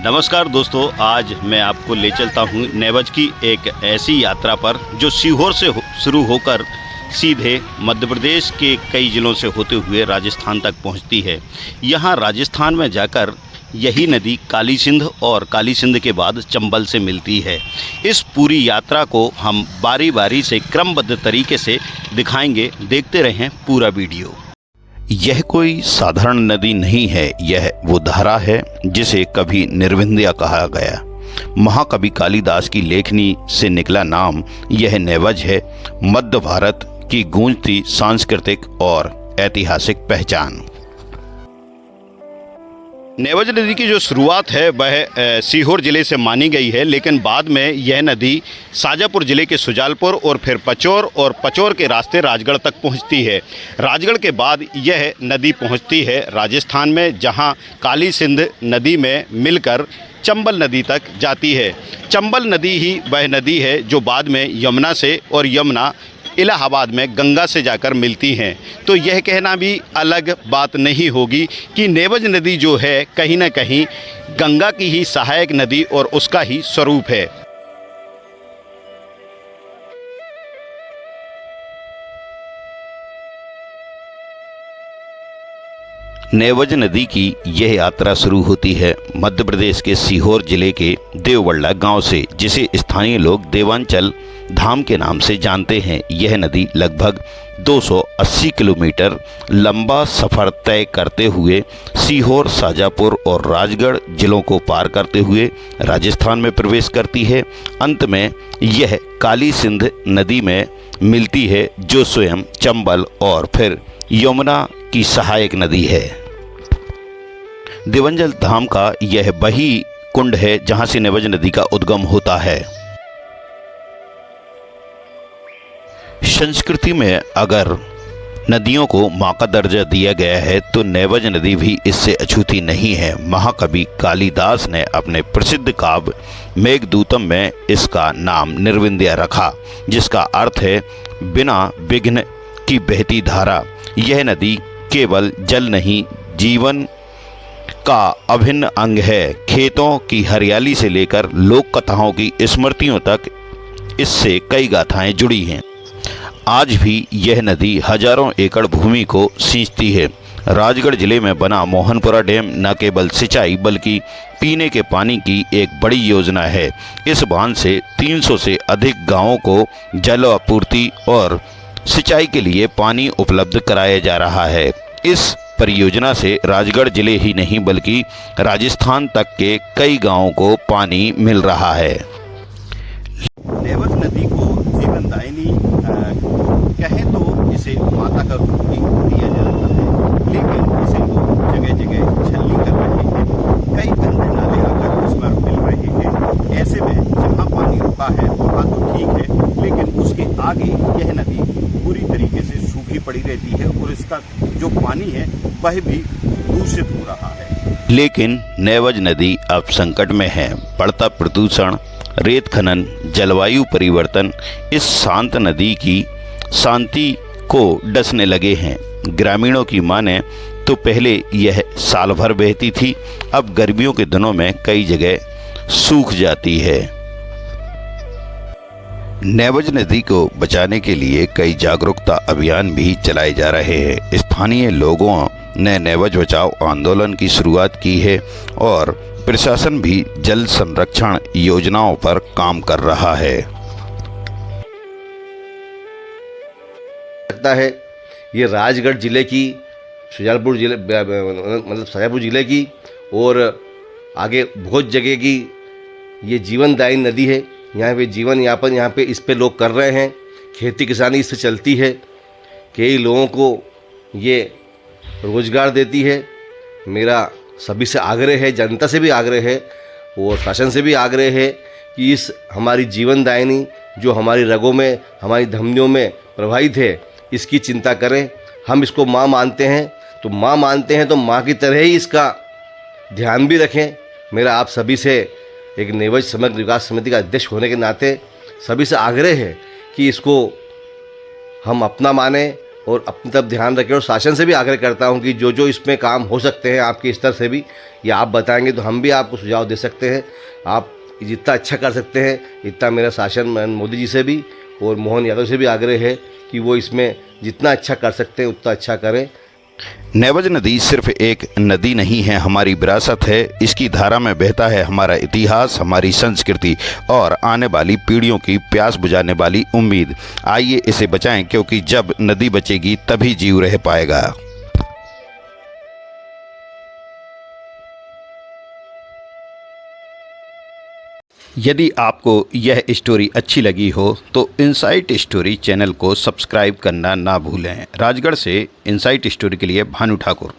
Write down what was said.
नमस्कार दोस्तों, आज मैं आपको ले चलता हूँ नेवज की एक ऐसी यात्रा पर जो सीहोर से शुरू होकर सीधे मध्य प्रदेश के कई ज़िलों से होते हुए राजस्थान तक पहुँचती है। यहाँ राजस्थान में जाकर यही नदी काली सिंध और काली सिंध के बाद चंबल से मिलती है। इस पूरी यात्रा को हम बारी बारी से क्रमबद्ध तरीके से दिखाएंगे। देखते रहें पूरा वीडियो। यह कोई साधारण नदी नहीं है, यह वो धारा है जिसे कभी निर्विंध्या कहा गया। महाकवि कालिदास की लेखनी से निकला नाम यह नेवज है। मध्य भारत की गूंजती सांस्कृतिक और ऐतिहासिक पहचान। नेवज नदी की जो शुरुआत है वह सीहोर ज़िले से मानी गई है, लेकिन बाद में यह नदी शाजापुर ज़िले के सुजालपुर और फिर पचौर और पचौर के रास्ते राजगढ़ तक पहुंचती है। राजगढ़ के बाद यह नदी पहुंचती है राजस्थान में, जहां काली सिंध नदी में मिलकर चंबल नदी तक जाती है। चंबल नदी ही वह नदी है जो बाद में यमुना से और यमुना इलाहाबाद में गंगा से जाकर मिलती हैं। तो यह कहना भी अलग बात नहीं होगी कि नेवज नदी जो है कहीं ना कहीं गंगा की ही सहायक नदी और उसका ही स्वरूप है। नेवज नदी की यह यात्रा शुरू होती है मध्य प्रदेश के सीहोर जिले के देवबल्ला गांव से, जिसे स्थानीय लोग देवांचल धाम के नाम से जानते हैं। यह नदी लगभग 280 किलोमीटर लंबा सफ़र तय करते हुए सीहोर, शाजापुर और राजगढ़ जिलों को पार करते हुए राजस्थान में प्रवेश करती है। अंत में यह काली सिंध नदी में मिलती है, जो स्वयं चंबल और फिर यमुना की सहायक नदी है। देवांचल धाम का यह वही कुंड है जहां से नेवज नदी का उद्गम होता है। संस्कृति में अगर नदियों को मां का दर्जा दिया गया है तो नेवज नदी भी इससे अछूती नहीं है। महाकवि कालिदास ने अपने प्रसिद्ध काव्य मेघदूतम में इसका नाम निर्विंध्या रखा, जिसका अर्थ है बिना विघ्न की बहती धारा। यह नदी केवल जल नहीं, जीवन का अभिन्न अंग है। खेतों की हरियाली से लेकर लोक कथाओं की स्मृतियों तक इससे कई गाथाएं जुड़ी हैं। आज भी यह नदी हजारों एकड़ भूमि को सींचती है। राजगढ़ जिले में बना मोहनपुरा डैम न केवल सिंचाई बल्कि पीने के पानी की एक बड़ी योजना है। इस बांध से 300 से अधिक गांवों को जल आपूर्ति और सिंचाई के लिए पानी उपलब्ध कराया जा रहा है। इस परियोजना से राजगढ़ जिले ही नहीं बल्कि राजस्थान तक के कई गांवों को पानी मिल रहा है। नेवज नदी को जीवनदायिनी कहें तो इसे माता का रूप भी दिया जाता है, लेकिन इसे लोग जगह जगह छलनी कर रहे हैं। कई गंदे नाले आकर इस पर मिल रहे हैं। ऐसे में जहाँ पानी रुका है वहाँ तो ठीक है, लेकिन उसके आगे यह नदी पूरी तरीके से सूखी पड़ी रहती है और इसका जो पानी है वह भी दूषित हो रहा है। लेकिन नेवज नदी अब संकट में है। बढ़ता प्रदूषण, रेत खनन, जलवायु परिवर्तन इस शांत नदी की शांति को डसने लगे हैं। ग्रामीणों की माने तो पहले यह साल भर बहती थी, अब गर्मियों के दिनों में कई जगह सूख जाती है। नेवज नदी को बचाने के लिए कई जागरूकता अभियान भी चलाए जा रहे हैं। स्थानीय लोगों ने नेवज बचाओ आंदोलन की शुरुआत की है और प्रशासन भी जल संरक्षण योजनाओं पर काम कर रहा है। लगता है ये राजगढ़ जिले की, शुजालपुर जिले मतलब शाजापुर जिले की और आगे बहुत जगह की ये जीवनदायी नदी है। यहाँ पे जीवन यापन यहाँ पे इस पे लोग कर रहे हैं। खेती किसानी इससे चलती है। कई लोगों को ये रोजगार देती है। मेरा सभी से आग्रह है, जनता से भी आग्रह है और शासन से भी आग्रह है कि इस हमारी जीवनदायिनी जो हमारी रगों में, हमारी धमनियों में प्रवाहित है, इसकी चिंता करें। हम इसको माँ मानते हैं तो माँ की तरह ही इसका ध्यान भी रखें। मेरा आप सभी से एक नेवज समग्र विकास समिति का अध्यक्ष होने के नाते सभी से आग्रह है कि इसको हम अपना माने और अपनी तरफ ध्यान रखें। और शासन से भी आग्रह करता हूँ कि जो जो इसमें काम हो सकते हैं आपके स्तर से भी, या आप बताएंगे तो हम भी आपको सुझाव दे सकते हैं। आप जितना अच्छा कर सकते हैं इतना मेरा शासन मोदी जी से भी और मोहन यादव से भी आग्रह है कि वो इसमें जितना अच्छा कर सकते हैं उतना अच्छा करें। नेवज नदी सिर्फ एक नदी नहीं है, हमारी विरासत है। इसकी धारा में बहता है हमारा इतिहास, हमारी संस्कृति और आने वाली पीढ़ियों की प्यास बुझाने वाली उम्मीद। आइए इसे बचाएं, क्योंकि जब नदी बचेगी तभी जीव रह पाएगा। यदि आपको यह स्टोरी अच्छी लगी हो तो इनसाइट स्टोरी चैनल को सब्सक्राइब करना ना भूलें। राजगढ़ से इनसाइट स्टोरी के लिए भानु ठाकुर।